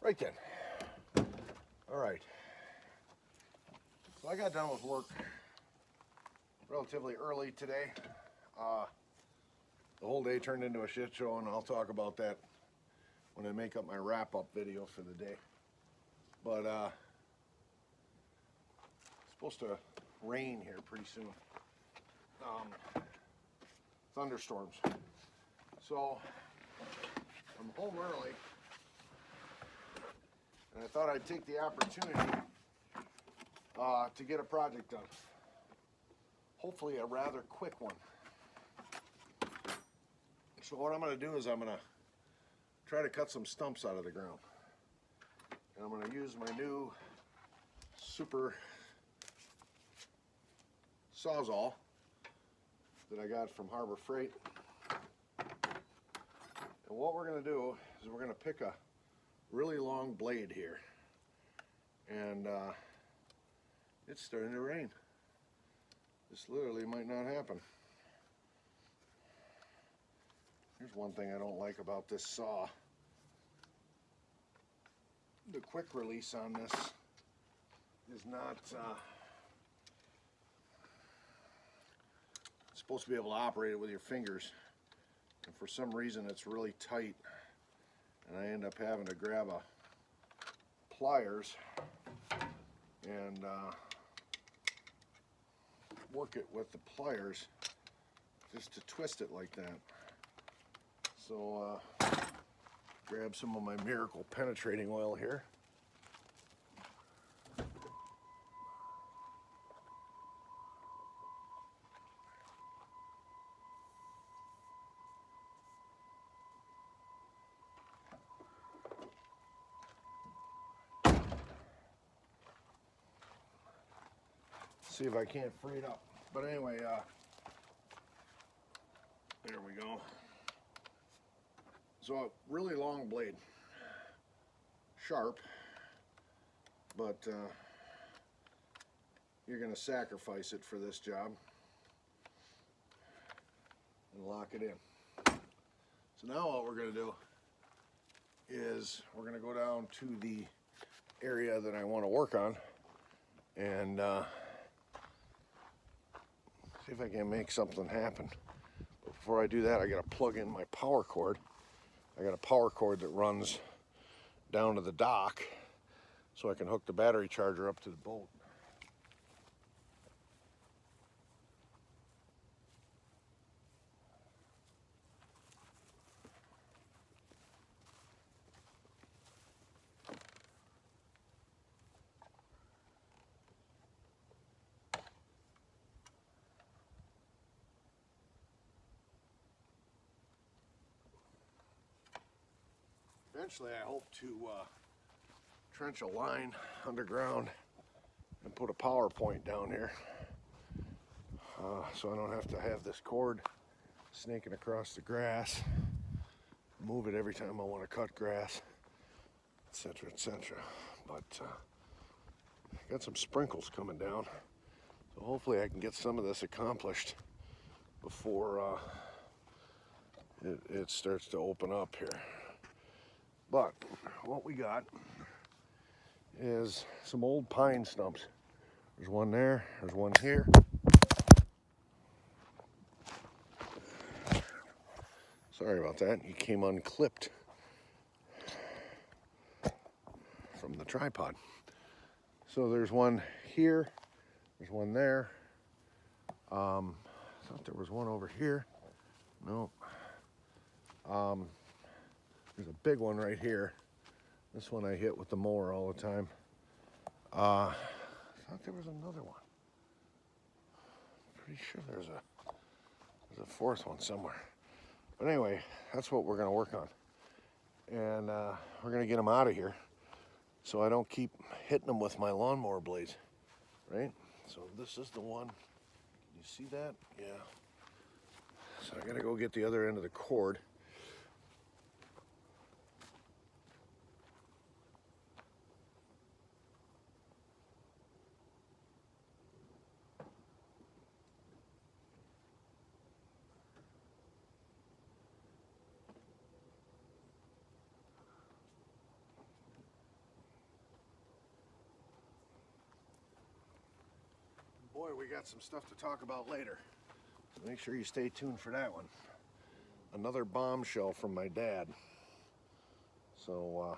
Right then. All right. So I got done with work relatively early today. The whole day turned into a shit show, and I'll talk about that when I make up my wrap-up video for the day. But it's supposed to rain here pretty soon. Thunderstorms. So I'm home early, and I thought I'd take the opportunity to get a project done. Hopefully a rather quick one. So what I'm going to do is I'm going to try to cut some stumps out of the ground. And I'm going to use my new super sawzall that I got from Harbor Freight. And what we're going to do is we're going to pick a really long blade here. And it's starting to rain. This literally might not happen. Here's one thing I don't like about this saw. The quick release on this is not supposed to be able to operate it with your fingers, and for some reason it's really tight, and I end up having to grab a pliers and work it with the pliers just to twist it like that. So grab some of my Miracle penetrating oil here. See if I can't free it up. But anyway, there we go. So a really long blade, sharp, but you're going to sacrifice it for this job and lock it in. So now what we're going to do is we're going to go down to the area that I want to work on and see if I can make something happen. But before I do that, I got to plug in my power cord. I got a power cord that runs down to the dock so I can hook the battery charger up to the boat. Eventually I hope to trench a line underground and put a power point down here so I don't have to have this cord snaking across the grass, move it every time I want to cut grass, etc., etc. But got some sprinkles coming down, so hopefully I can get some of this accomplished before it starts to open up here. But what we got is some old pine stumps. There's one there, there's one here. Sorry about that, he came unclipped from the tripod. So there's one here, there's one there. I thought there was one over here. No. There's a big one right here. This one I hit with the mower all the time. I thought there was another one. Pretty sure there's a fourth one somewhere. But anyway, that's what we're gonna work on. And we're gonna get them out of here so I don't keep hitting them with my lawnmower blades, right? So this is the one. Can you see that? Yeah. So I gotta go get the other end of the cord. boy, we got some stuff to talk about later. So make sure you stay tuned for that one. Another bombshell from my dad. So,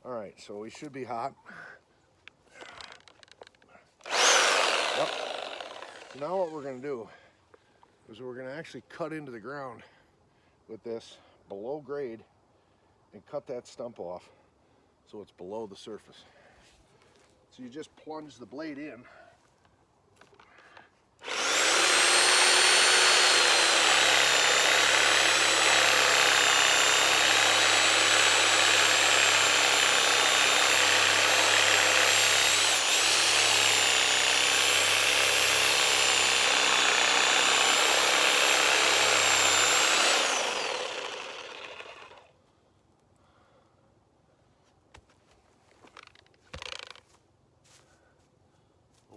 all right, so we should be hot. Yep. So now what we're gonna do is we're gonna actually cut into the ground with this below grade and cut that stump off so it's below the surface. So you just plunge the blade in.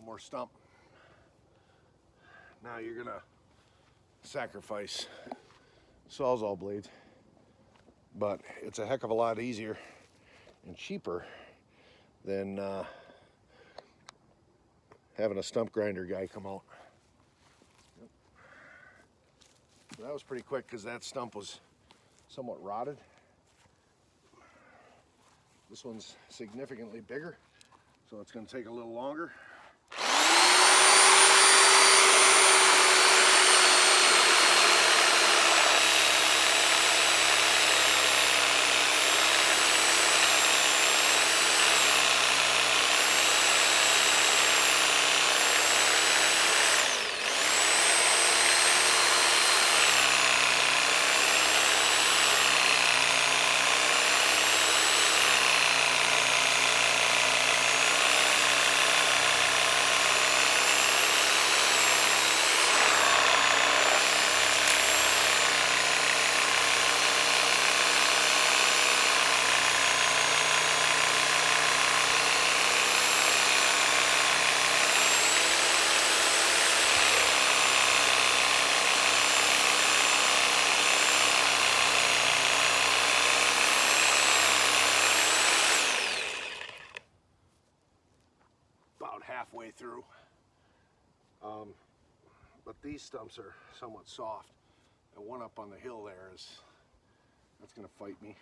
More stump. Now you're gonna sacrifice Sawzall blades, but it's a heck of a lot easier and cheaper than having a stump grinder guy come out. Yep. So that was pretty quick because that stump was somewhat rotted. This one's significantly bigger, so it's going to take a little longer. Halfway through, but these stumps are somewhat soft. The one up on the hill there that's going to fight me.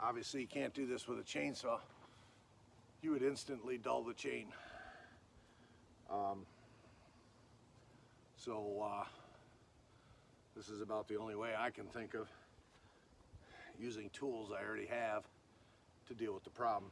Obviously, you can't do this with a chainsaw. You would instantly dull the chain. This is about the only way I can think of using tools I already have to deal with the problem.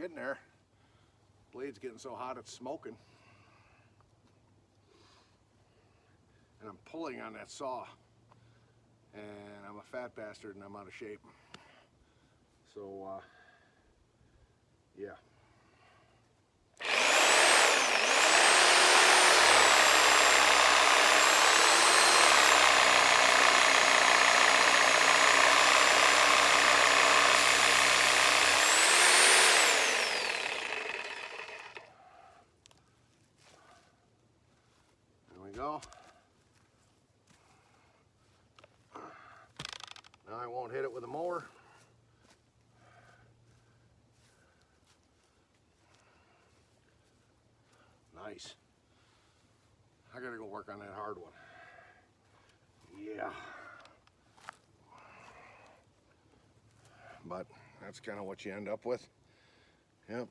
Getting there. Blade's getting so hot it's smoking. And I'm pulling on that saw. And I'm a fat bastard and I'm out of shape. So, yeah. There we go. Now I won't hit it with a mower. Nice. I gotta go work on that hard one. Yeah. But that's kind of what you end up with. Yep.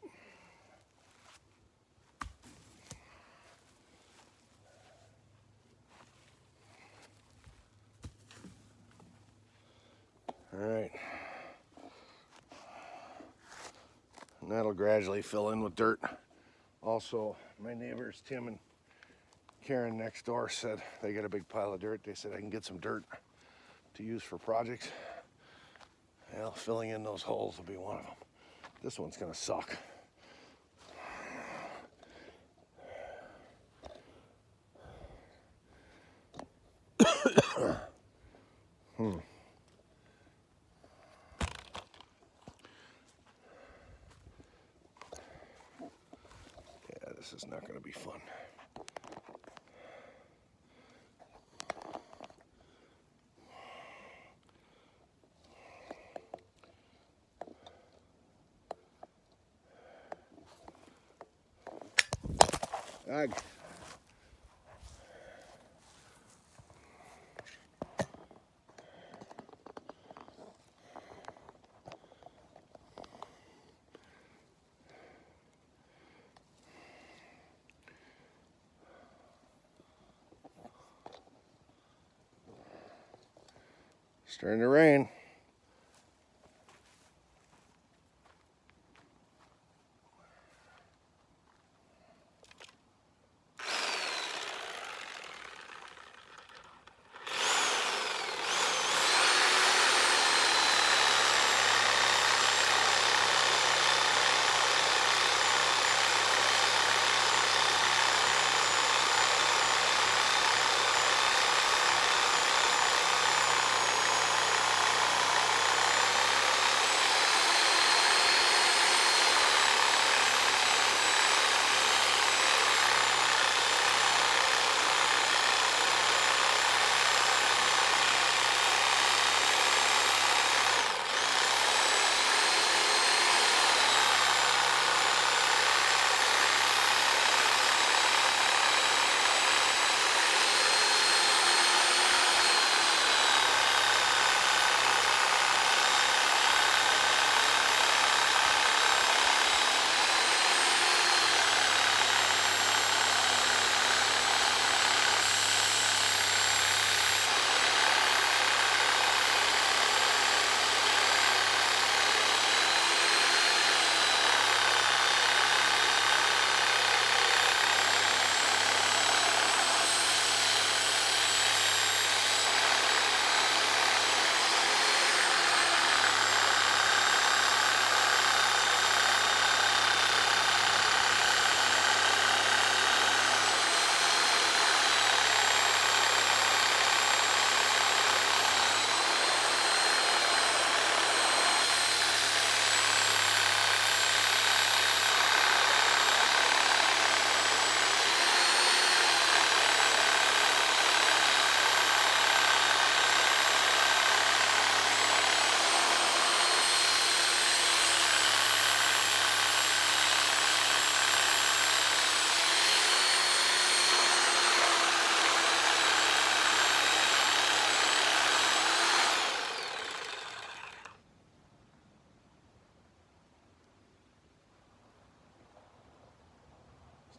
All right. And that'll gradually fill in with dirt. Also, my neighbors, Tim and Karen next door, said they got a big pile of dirt. They said I can get some dirt to use for projects. Well, filling in those holes will be one of them. This one's gonna suck. Yeah, this is not gonna be fun. Ag. Starting to rain.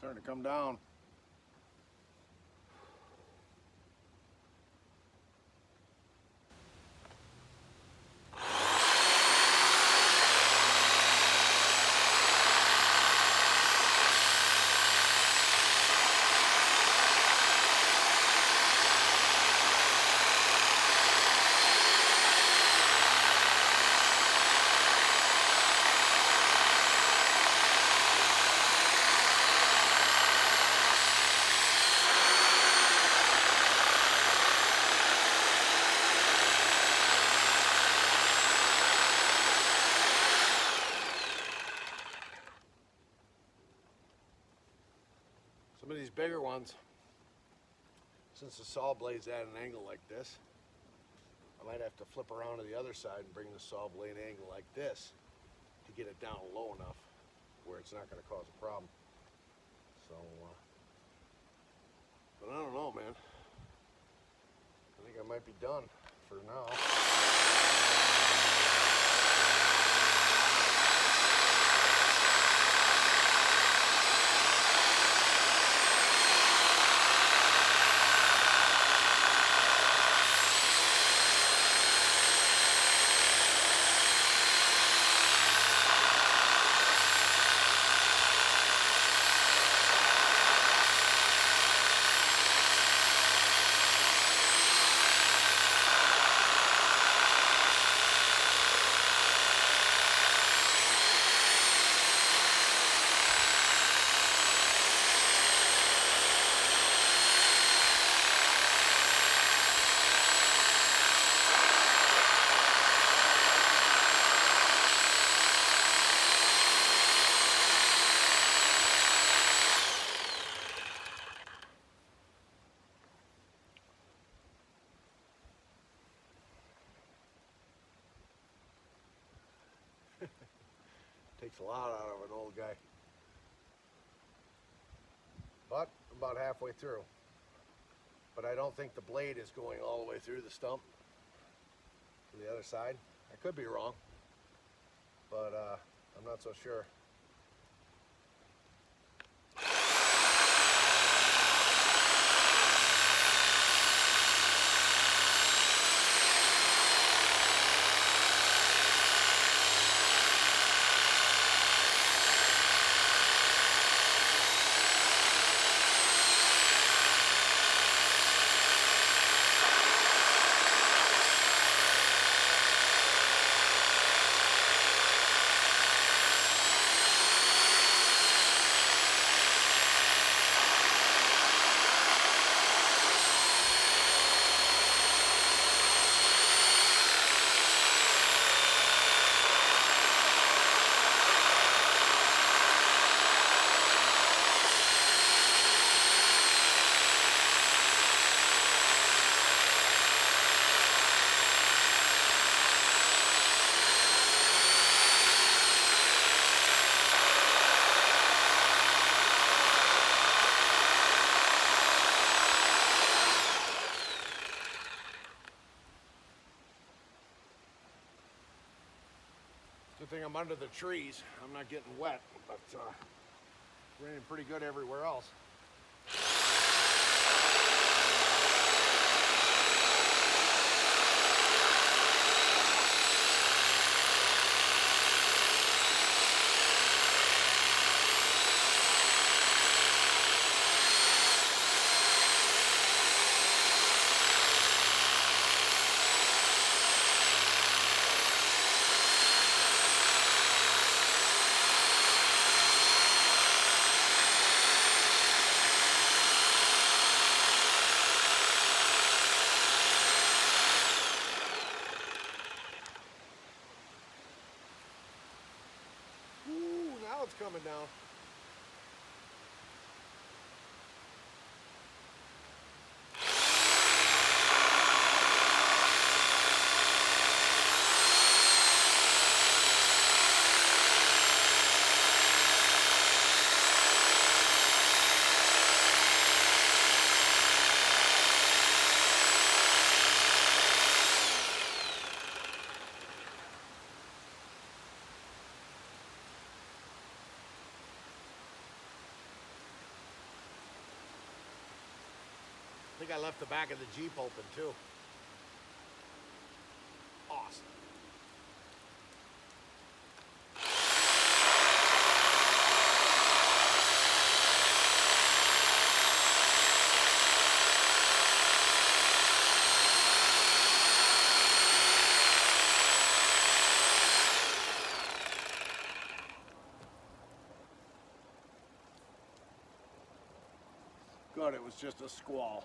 Starting to come down. Some of these bigger ones, since the saw blade's at an angle like this, I might have to flip around to the other side and bring the saw blade angle like this to get it down low enough where it's not going to cause a problem. So, but I don't know, man. I think I might be done for now. Takes a lot out of an old guy. But I'm about halfway through. But I don't think the blade is going all the way through the stump to the other side. I could be wrong, but I'm not so sure. Good thing I'm under the trees. I'm not getting wet, but it's raining pretty good everywhere else. Now it's coming down. I think I left the back of the Jeep open too. Awesome. Good, it was just a squall.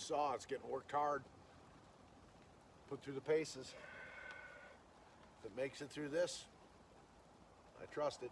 saw. It's getting worked hard. Put through the paces. If it makes it through this, I trust it.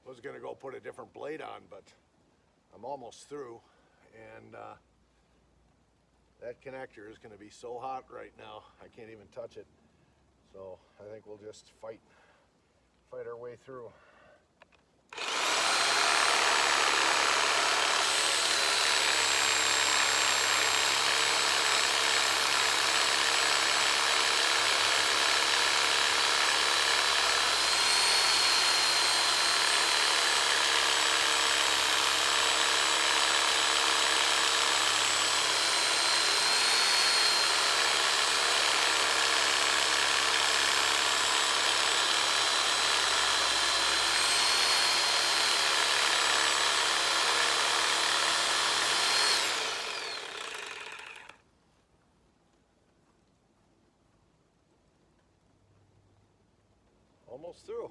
I was gonna go put a different blade on, but I'm almost through, and that connector is gonna be so hot right now, I can't even touch it. So I think we'll just fight our way through. Almost through.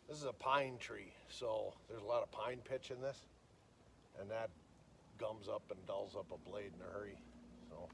This is a pine tree, so there's a lot of pine pitch in this, and that gums up and dulls up a blade in a hurry. So.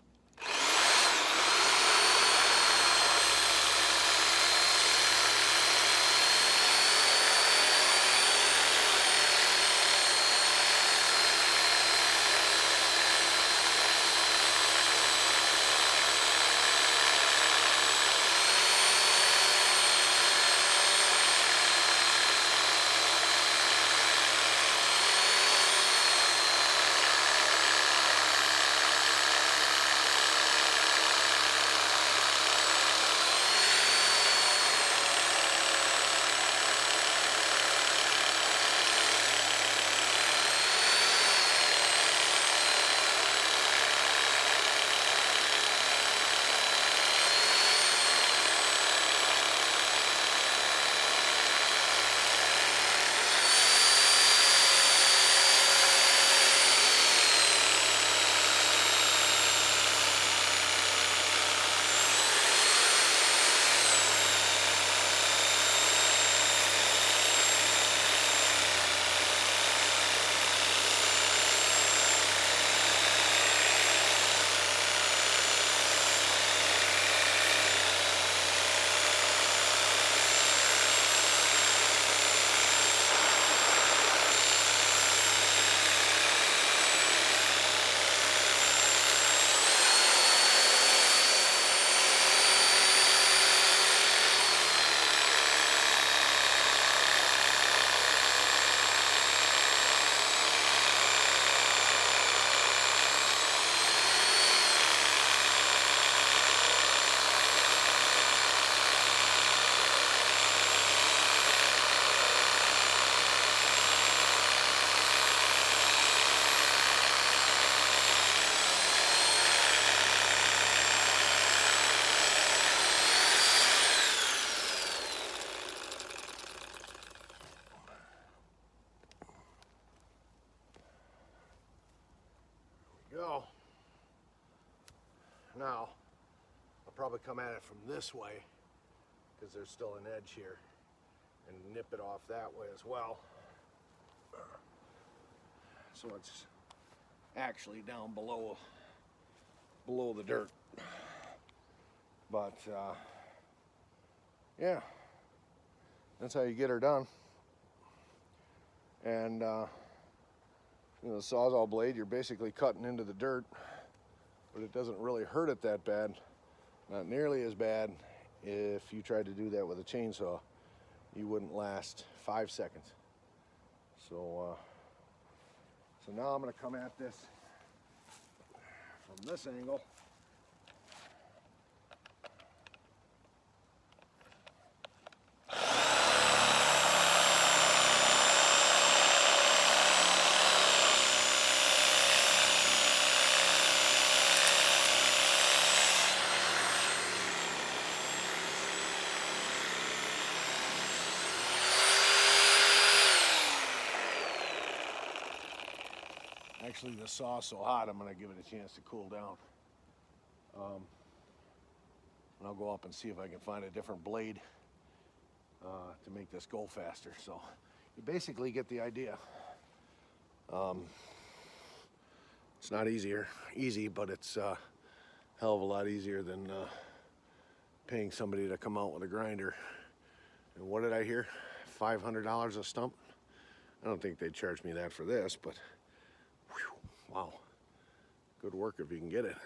Go. Now, I'll probably come at it from this way because there's still an edge here, and nip it off that way as well. So it's actually down below the dirt. But yeah, that's how you get her done. And you know, the Sawzall blade, you're basically cutting into the dirt, but it doesn't really hurt it that bad. Not nearly as bad if you tried to do that with a chainsaw. You wouldn't last 5 seconds. So now I'm going to come at this from this angle. Actually, the saw's so hot, I'm going to give it a chance to cool down. And I'll go up and see if I can find a different blade to make this go faster. So you basically get the idea. It's not easy, but it's a hell of a lot easier than paying somebody to come out with a grinder. And what did I hear? $500 a stump? I don't think they'd charge me that for this, but whew, wow. Good work if you can get it.